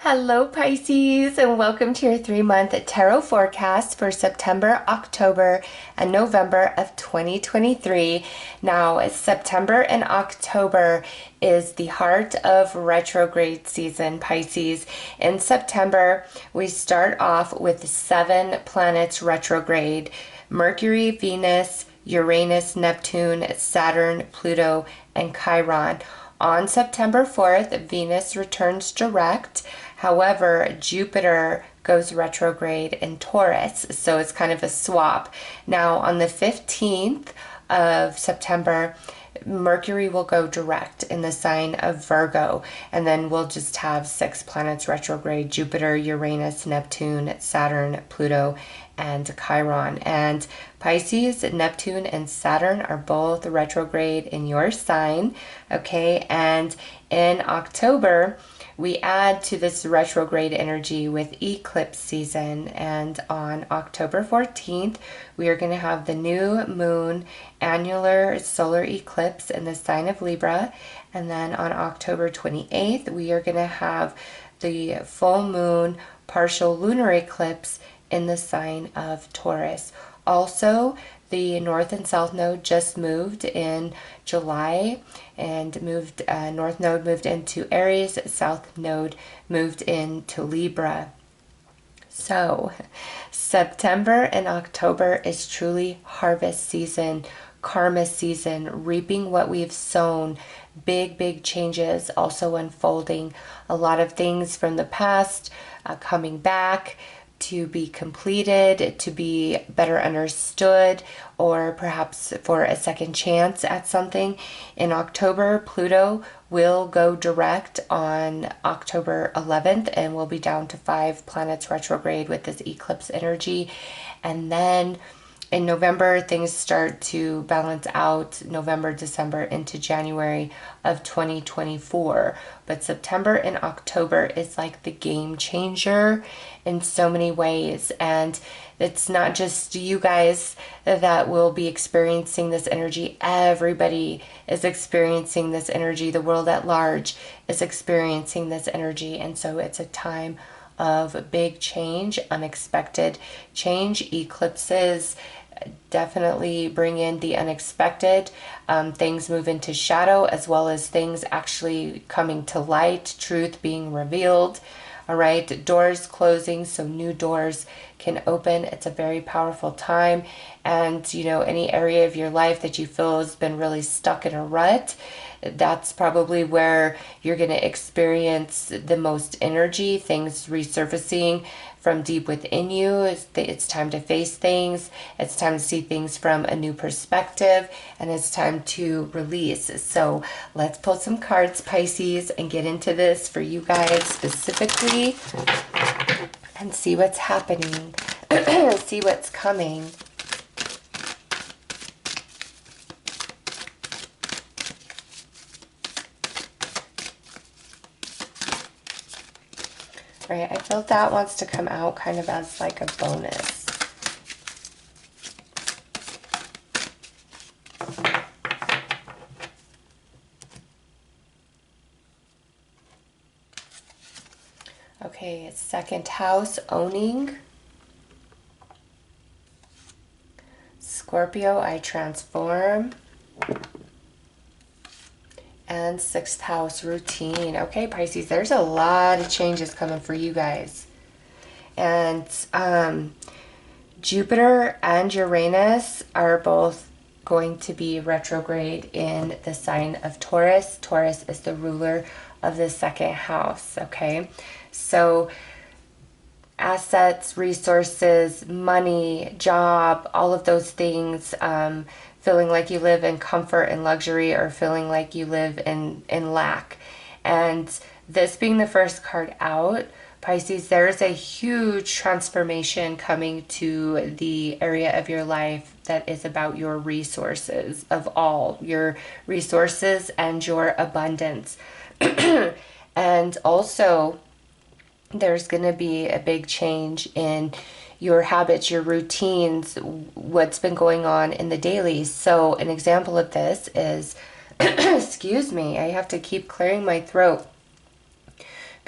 Hello, Pisces, and welcome to your 3-month tarot forecast for September, October, and November of 2023. Now, September and October is the heart of retrograde season, Pisces. In September, we start off with 7 planets retrograde: Mercury, Venus, Uranus, Neptune, Saturn, Pluto, and Chiron. On September 4th, Venus returns direct. However, Jupiter goes retrograde in Taurus, so it's kind of a swap. Now, on the 15th of September, Mercury will go direct in the sign of Virgo, and then we'll just have 6 planets retrograde: Jupiter, Uranus, Neptune, Saturn, Pluto, and Chiron. And Pisces, Neptune, and Saturn are both retrograde in your sign, okay? And in October, we add to this retrograde energy with eclipse season, and on October 14th, we are going to have the new moon annular solar eclipse in the sign of Libra, and then on October 28th, we are going to have the full moon partial lunar eclipse in the sign of Taurus. Also, the North and South Node just moved in July and North Node moved into Aries, South Node moved into Libra. So, September and October is truly harvest season, karma season, reaping what we've sown. Big changes also unfolding. A lot of things from the past coming back to be completed, to be better understood, or perhaps for a second chance at something. In October, Pluto will go direct on October 11th, and we'll be down to 5 planets retrograde with this eclipse energy. And then in November, things start to balance out, November, December into January of 2024. But September and October is like the game changer in so many ways. And it's not just you guys that will be experiencing this energy. Everybody is experiencing this energy. The world at large is experiencing this energy. And so it's a time of big change, unexpected change. Eclipses definitely bring in the unexpected. Things move into shadow, as well as things actually coming to light, truth being revealed. All right, doors closing, so new doors can open. It's a very powerful time. And, you know, any area of your life that you feel has been really stuck in a rut, that's probably where you're going to experience the most energy, things resurfacing from deep within you. It's time to face things. It's time to see things from a new perspective, and it's time to release. So let's pull some cards, Pisces, and get into this for you guys specifically and see what's happening, see what's coming. Right, I feel that wants to come out kind of as like a bonus. Okay, second house, owning. Scorpio, I transform. And 6th house, routine. Okay, Pisces, there's a lot of changes coming for you guys. And Jupiter and Uranus are both going to be retrograde in the sign of Taurus. Taurus is the ruler of the 2nd house, okay? So assets, resources, money, job, all of those things, feeling like you live in comfort and luxury, or feeling like you live in lack. And this being the first card out, Pisces, there's a huge transformation coming to the area of your life that is about your resources, of all your resources and your abundance. And also, there's going to be a big change in your habits, your routines, what's been going on in the daily. So an example of this is, excuse me, I have to keep clearing my throat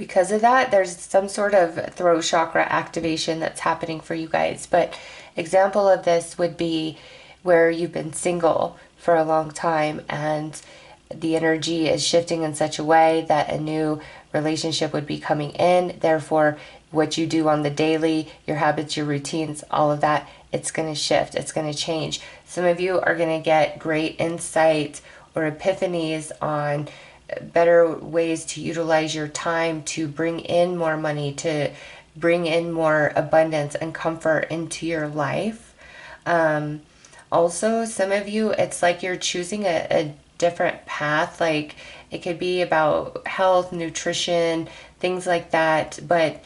because of that, there's some sort of throat chakra activation that's happening for you guys. But example of this would be where you've been single for a long time and the energy is shifting in such a way that a new relationship would be coming in. Therefore, what you do on the daily, your habits, your routines, all of that, it's going to shift. It's going to change. Some of you are going to get great insight or epiphanies on better ways to utilize your time to bring in more money, to bring in more abundance and comfort into your life. Also, some of you, it's like you're choosing a different path. Like it could be about health, nutrition, things like that. But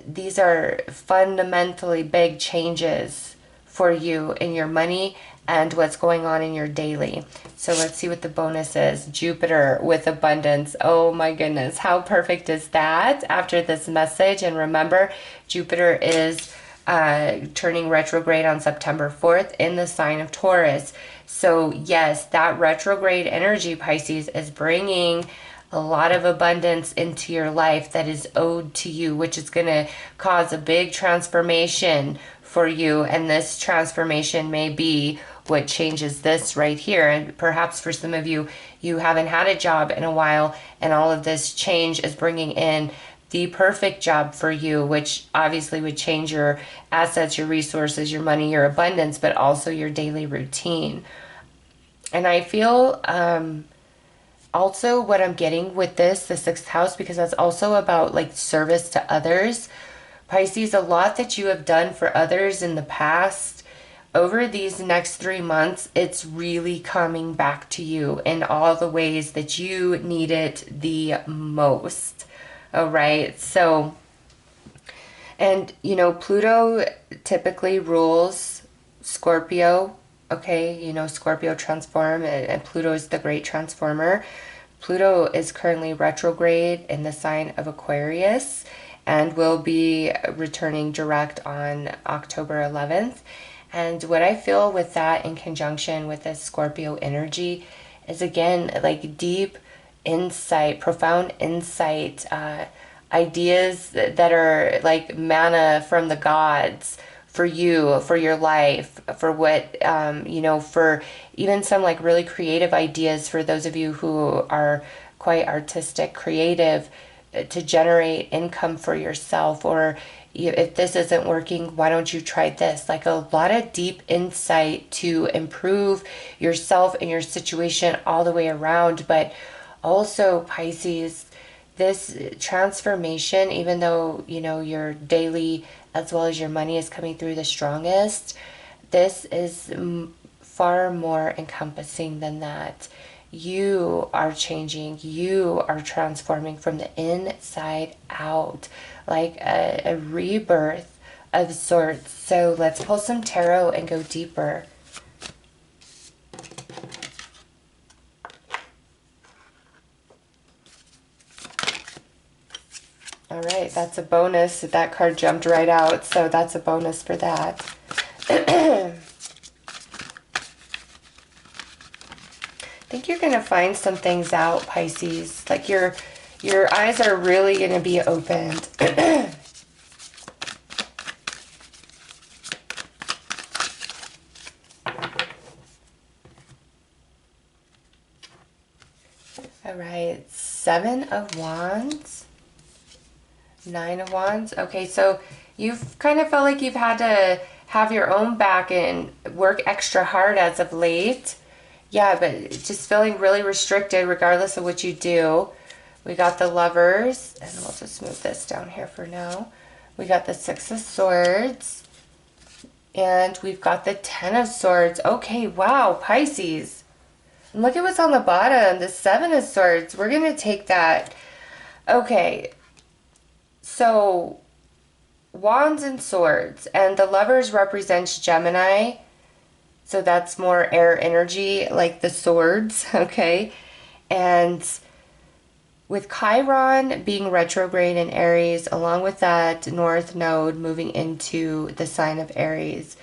these are fundamentally big changes for you in your money and what's going on in your daily. So let's see what the bonus is. Jupiter with abundance. Oh my goodness. How perfect is that after this message? And remember, Jupiter is turning retrograde on September 4th in the sign of Taurus. So yes, that retrograde energy, Pisces, is bringing a lot of abundance into your life that is owed to you, which is going to cause a big transformation for you. And this transformation may be what changes this right here. And perhaps for some of you, you haven't had a job in a while, and all of this change is bringing in the perfect job for you, which obviously would change your assets, your resources, your money, your abundance, but also your daily routine. And I feel also what I'm getting with this, the sixth house, because that's also about like service to others. Pisces, a lot that you have done for others in the past, over these next 3 months, it's really coming back to you in all the ways that you need it the most. All right. So, and you know, Pluto typically rules Scorpio. Okay. You know, Scorpio transform and Pluto is the great transformer. Pluto is currently retrograde in the sign of Aquarius and will be returning direct on October 11th. And what I feel with that in conjunction with this Scorpio energy is, again, like deep insight, profound insight, ideas that are like manna from the gods for you, for your life, for what, you know, for even some like really creative ideas for those of you who are quite artistic, creative, to generate income for yourself. Or if this isn't working, why don't you try this? Like a lot of deep insight to improve yourself and your situation all the way around. But also, Pisces, this transformation, even though, you know, your daily as well as your money is coming through the strongest, this is far more encompassing than that. You are changing, you are transforming from the inside out, like a rebirth of sorts. So let's pull some tarot and go deeper. All right, that's a bonus. That card jumped right out, so that's a bonus for that. I think you're going to find some things out, Pisces. Like your eyes are really going to be opened. All right, 7 of Wands. 9 of Wands. Okay, so you've kind of felt like you've had to have your own back and work extra hard as of late. Yeah, but just feeling really restricted regardless of what you do. We got the Lovers, and we'll just move this down here for now. We got the 6 of Swords, and we've got the 10 of Swords. Okay, wow, Pisces. And look at what's on the bottom, the 7 of Swords. We're going to take that. Okay, so Wands and Swords, and the Lovers represents Gemini. So that's more air energy, like the swords, okay? And with Chiron being retrograde in Aries, along with that North Node moving into the sign of Aries,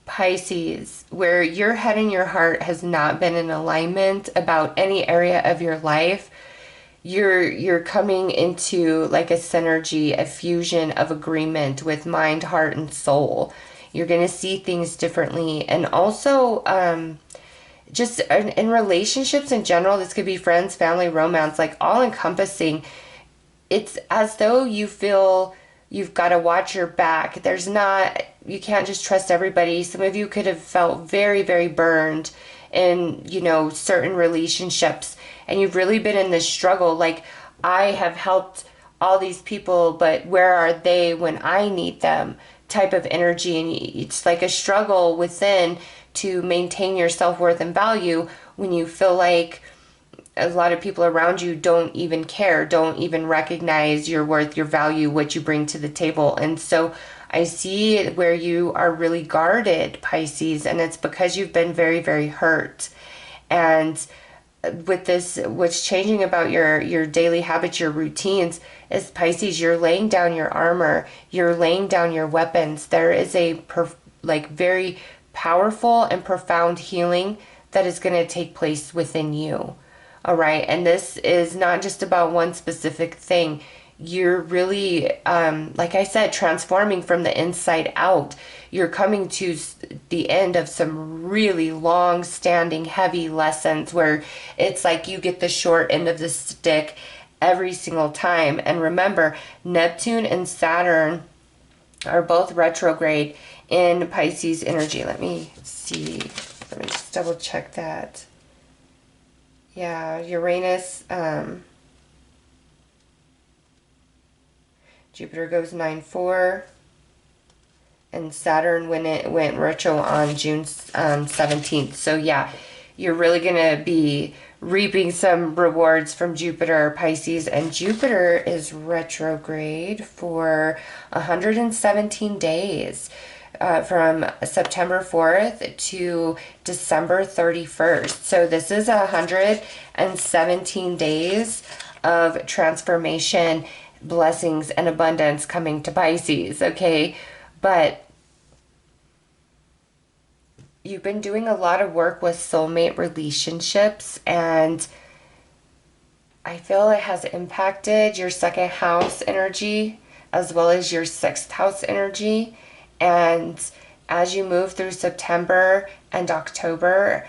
Pisces, where your head and your heart has not been in alignment about any area of your life, you're coming into like a synergy, a fusion of agreement with mind, heart, and soul. You're going to see things differently. And also, just in relationships in general, this could be friends, family, romance, like all encompassing. It's as though you feel you've got to watch your back. You can't just trust everybody. Some of you could have felt very, very burned in, certain relationships, and you've really been in this struggle. Like, I have helped all these people, but where are they when I need them? Type of energy. And it's like a struggle within to maintain your self-worth and value when you feel like a lot of people around you don't even care, don't even recognize your worth, your value, what you bring to the table. And so I see where you are really guarded, Pisces, and it's because you've been very, very hurt. And with this, what's changing about your daily habits, your routines, is Pisces, you're laying down your armor, you're laying down your weapons. There is a very powerful and profound healing that is going to take place within you. All right. And this is not just about one specific thing. You're really, like I said, transforming from the inside out. You're coming to the end of some really long standing, heavy lessons where it's like you get the short end of the stick every single time. And remember, Neptune and Saturn are both retrograde in Pisces energy. Let me see. Let me just double check that. Yeah, Uranus, Jupiter goes 9-4, and Saturn went retro on June 17th. So yeah, you're really going to be reaping some rewards from Jupiter, Pisces, and Jupiter is retrograde for 117 days. From September 4th to December 31st. So this is 117 days of transformation, blessings, and abundance coming to Pisces, okay? But you've been doing a lot of work with soulmate relationships, and I feel it has impacted your second house energy as well as your sixth house energy. And as you move through September and October,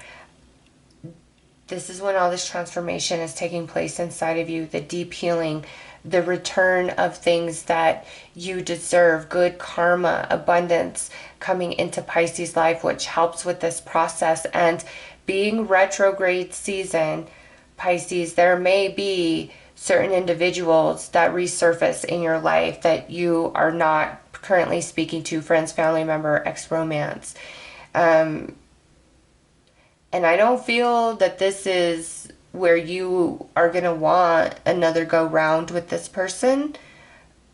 this is when all this transformation is taking place inside of you, the deep healing, the return of things that you deserve, good karma, abundance coming into Pisces life, which helps with this process. And being retrograde season, Pisces, there may be certain individuals that resurface in your life that you are not currently speaking to, friends, family member, ex-romance. And I don't feel that this is where you are going to want another go round with this person.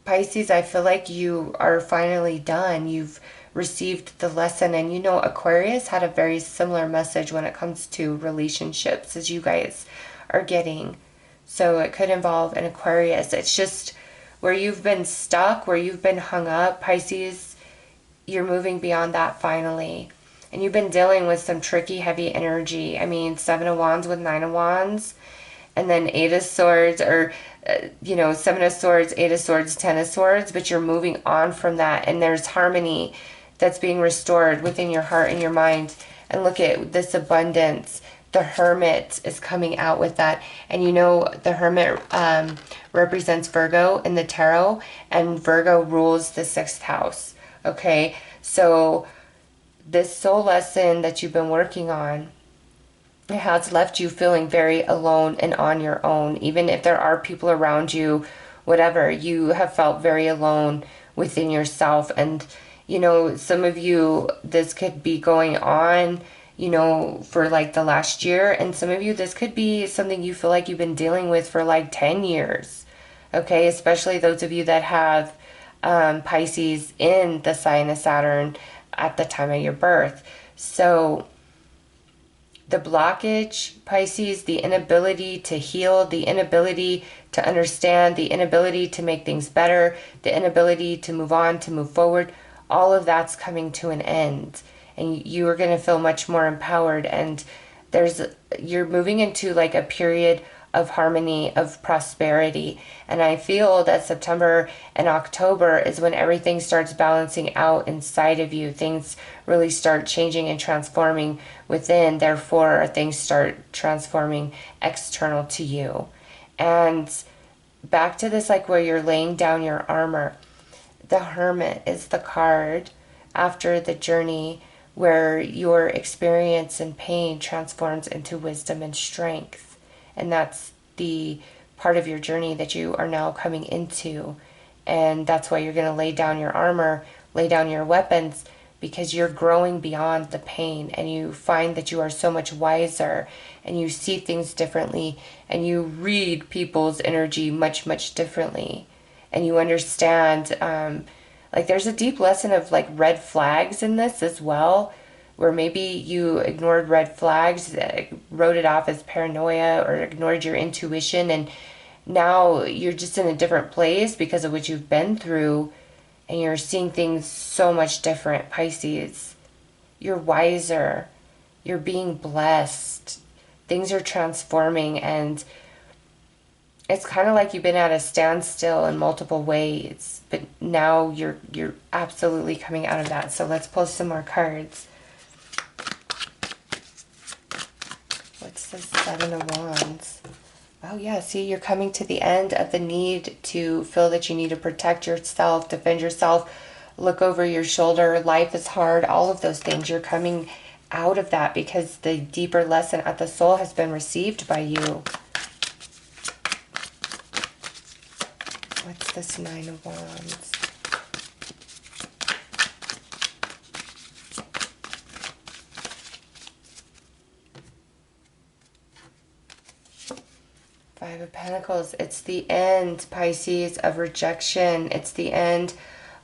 Pisces, I feel like you are finally done. You've received the lesson. And Aquarius had a very similar message when it comes to relationships as you guys are getting. So it could involve an Aquarius. It's just where you've been stuck, where you've been hung up, Pisces, you're moving beyond that finally. And you've been dealing with some tricky, heavy energy. I mean, 7 of Wands with 9 of Wands, and then 8 of Swords, or, 7 of Swords, 8 of Swords, 10 of Swords, but you're moving on from that, and there's harmony that's being restored within your heart and your mind. And look at this abundance. The Hermit is coming out with that. And the Hermit represents Virgo in the tarot, and Virgo rules the 6th house. Okay, so this soul lesson that you've been working on, it has left you feeling very alone and on your own. Even if there are people around you, whatever, you have felt very alone within yourself. And some of you, this could be going on for like the last year. And some of you, this could be something you feel like you've been dealing with for like 10 years. Okay, especially those of you that have Pisces in the sign of Saturn at the time of your birth. So the blockage, Pisces, the inability to heal, the inability to understand, the inability to make things better, the inability to move on, to move forward, all of that's coming to an end. And you are going to feel much more empowered. And you're moving into like a period of harmony, of prosperity. And I feel that September and October is when everything starts balancing out inside of you. Things really start changing and transforming within. Therefore, things start transforming external to you. And back to this, like where you're laying down your armor. The Hermit is the card after the journey where your experience and pain transforms into wisdom and strength. And that's the part of your journey that you are now coming into. And that's why you're going to lay down your armor, lay down your weapons, because you're growing beyond the pain and you find that you are so much wiser and you see things differently and you read people's energy much, much differently. And you understand, like there's a deep lesson of like red flags in this as well, where maybe you ignored red flags, wrote it off as paranoia or ignored your intuition, and now you're just in a different place because of what you've been through, and you're seeing things so much different, Pisces. You're wiser. You're being blessed. Things are transforming, and it's kind of like you've been at a standstill in multiple ways, but now you're absolutely coming out of that. So let's pull some more cards. What's the Seven of Wands? Oh yeah, see, you're coming to the end of the need to feel that you need to protect yourself, defend yourself, look over your shoulder. Life is hard, all of those things. You're coming out of that because the deeper lesson at the soul has been received by you. What's this Nine of Wands? Five of Pentacles. It's the end, Pisces, of rejection. It's the end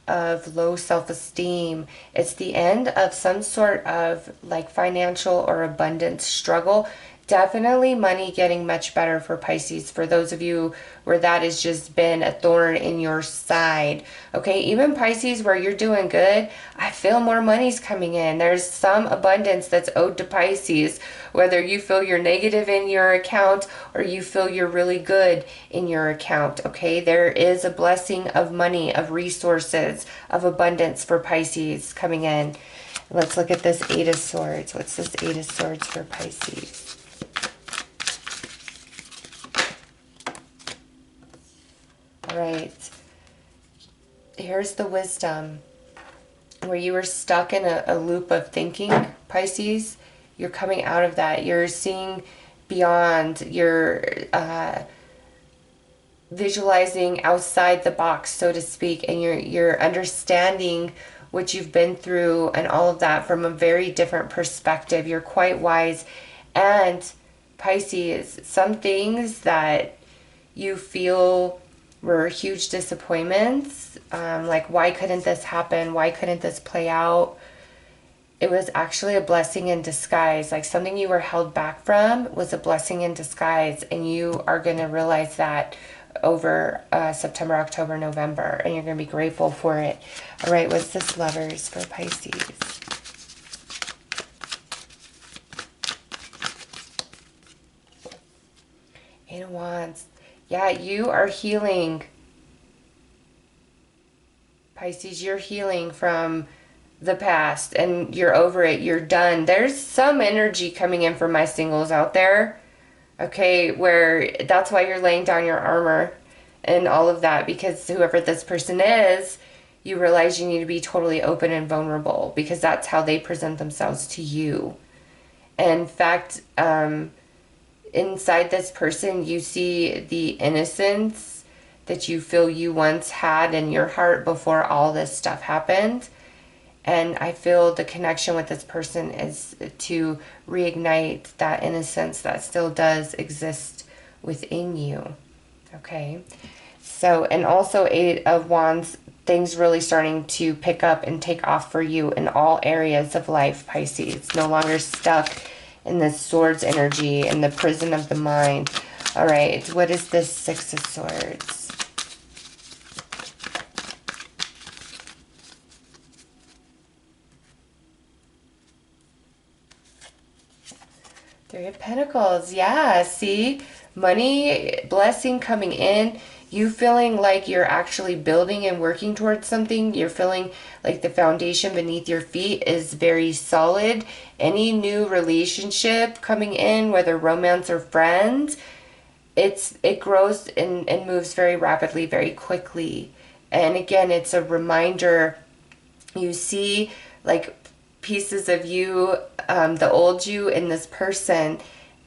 of low self-esteem. It's the end of some sort of like financial or abundance struggle. Definitely money getting much better for Pisces. For those of you where that has just been a thorn in your side. Okay, even Pisces where you're doing good, I feel more money's coming in. There's some abundance that's owed to Pisces. Whether you feel you're negative in your account or you feel you're really good in your account. Okay, there is a blessing of money, of resources, of abundance for Pisces coming in. Let's look at this Eight of Swords. What's this Eight of Swords for Pisces? All right, here's the Wisdom. Where you were stuck in a loop of thinking, Pisces, you're coming out of that. You're seeing beyond. You're visualizing outside the box, so to speak, and you're understanding what you've been through and all of that from a very different perspective. You're quite wise. And Pisces, some things that you feel were huge disappointments, like why couldn't this happen? Why couldn't this play out? It was actually a blessing in disguise. Like something you were held back from was a blessing in disguise, and you are going to realize that over September, October, November, and you're going to be grateful for it. All right, what's this Lovers for Pisces? Eight of Wands. Yeah, you are healing. Pisces, you're healing from the past and you're over it. You're done. There's some energy coming in for my singles out there. Okay, where that's why you're laying down your armor and all of that, because whoever this person is, you realize you need to be totally open and vulnerable because that's how they present themselves to you. And in fact, inside this person, you see the innocence that you feel you once had in your heart before all this stuff happened. And I feel the connection with this person is to reignite that innocence that still does exist within you. Okay. So, and also Eight of Wands, things really starting to pick up and take off for you in all areas of life, Pisces. No longer stuck in the Swords energy and the prison of the mind. All right, what is this Six of Swords? Three of Pentacles. Yeah, see? money, blessing coming in, you feeling like you're actually building and working towards something. You're feeling like the foundation beneath your feet is very solid. Any new relationship coming in, whether romance or friends, it grows and moves very rapidly, very quickly. And again, it's a reminder. You see like pieces of you, the old you in this person,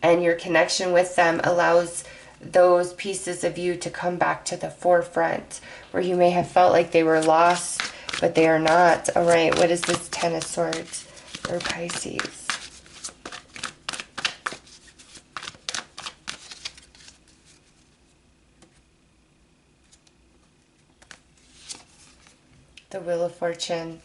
and your connection with them allows those pieces of you to come back to the forefront, where you may have felt like they were lost, but they are not. All right, what is this Ten of Swords for Pisces? The Wheel of Fortune,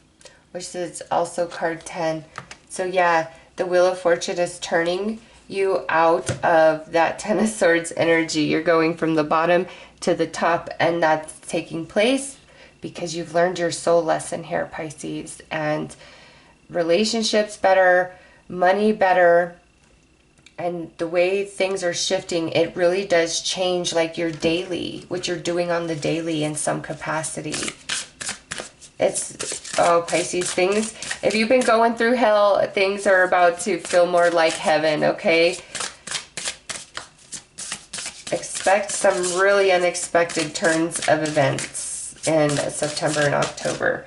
which is also card 10. So yeah, the Wheel of Fortune is turning you out of that Ten of Swords energy. You're going from the bottom to the top, and that's taking place because you've learned your soul lesson here, Pisces. And relationships better, money better, and the way things are shifting, it really does change like your daily, what you're doing on the daily in some capacity. It's, oh, Pisces, things, if you've been going through hell, things are about to feel more like heaven, okay? Expect some really unexpected turns of events in September and October.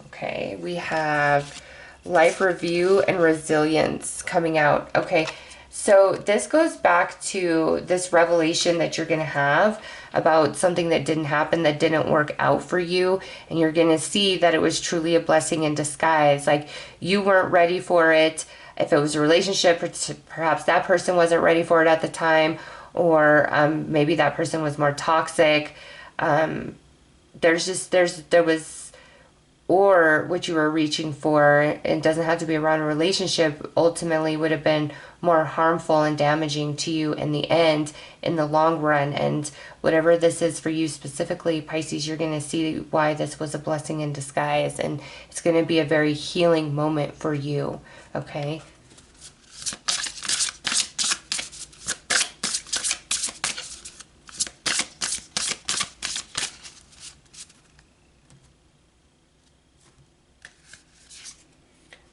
Okay, we have life review and resilience coming out. Okay, so this goes back to this revelation that you're going to have about something that didn't happen, that didn't work out for you, and you're going to see that it was truly a blessing in disguise. Like, you weren't ready for it. If it was a relationship, perhaps that person wasn't ready for it at the time, or maybe that person was more toxic. There was, or what you were reaching for, it doesn't have to be around a relationship, ultimately would have been more harmful and damaging to you in the end, in the long run. And whatever this is for you specifically, Pisces, you're going to see why this was a blessing in disguise, and it's going to be a very healing moment for you, okay?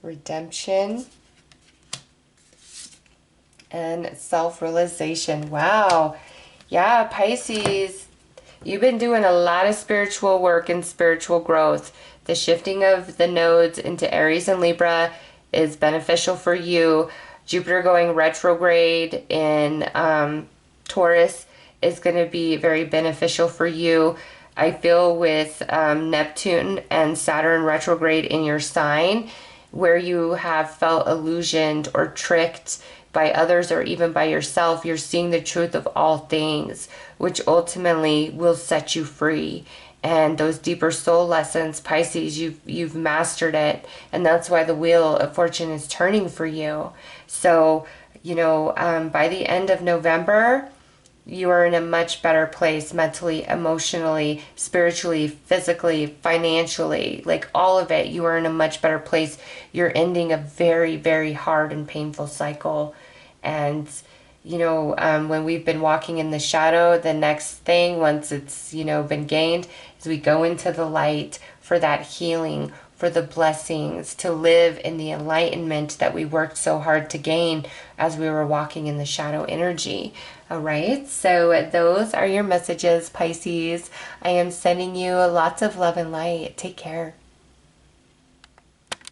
Redemption and self-realization. Wow. Yeah, Pisces, you've been doing a lot of spiritual work and spiritual growth. The shifting of the nodes into Aries and Libra is beneficial for you. Jupiter going retrograde in Taurus is going to be very beneficial for you. I feel with Neptune and Saturn retrograde in your sign, where you have felt illusioned or tricked by others or even by yourself, you're seeing the truth of all things, which ultimately will set you free. And those deeper soul lessons, Pisces, you've mastered it, and that's why the Wheel of Fortune is turning for you. So, you know, by the end of November, you are in a much better place mentally, emotionally, spiritually, physically, financially, like all of it. You are in a much better place. You're ending a very, very hard and painful cycle. And, you know, when we've been walking in the shadow, the next thing, once it's, you know, been gained, is we go into the light for that healing, for the blessings, to live in the enlightenment that we worked so hard to gain as we were walking in the shadow energy. All right, so those are your messages, Pisces. I am sending you lots of love and light. Take care.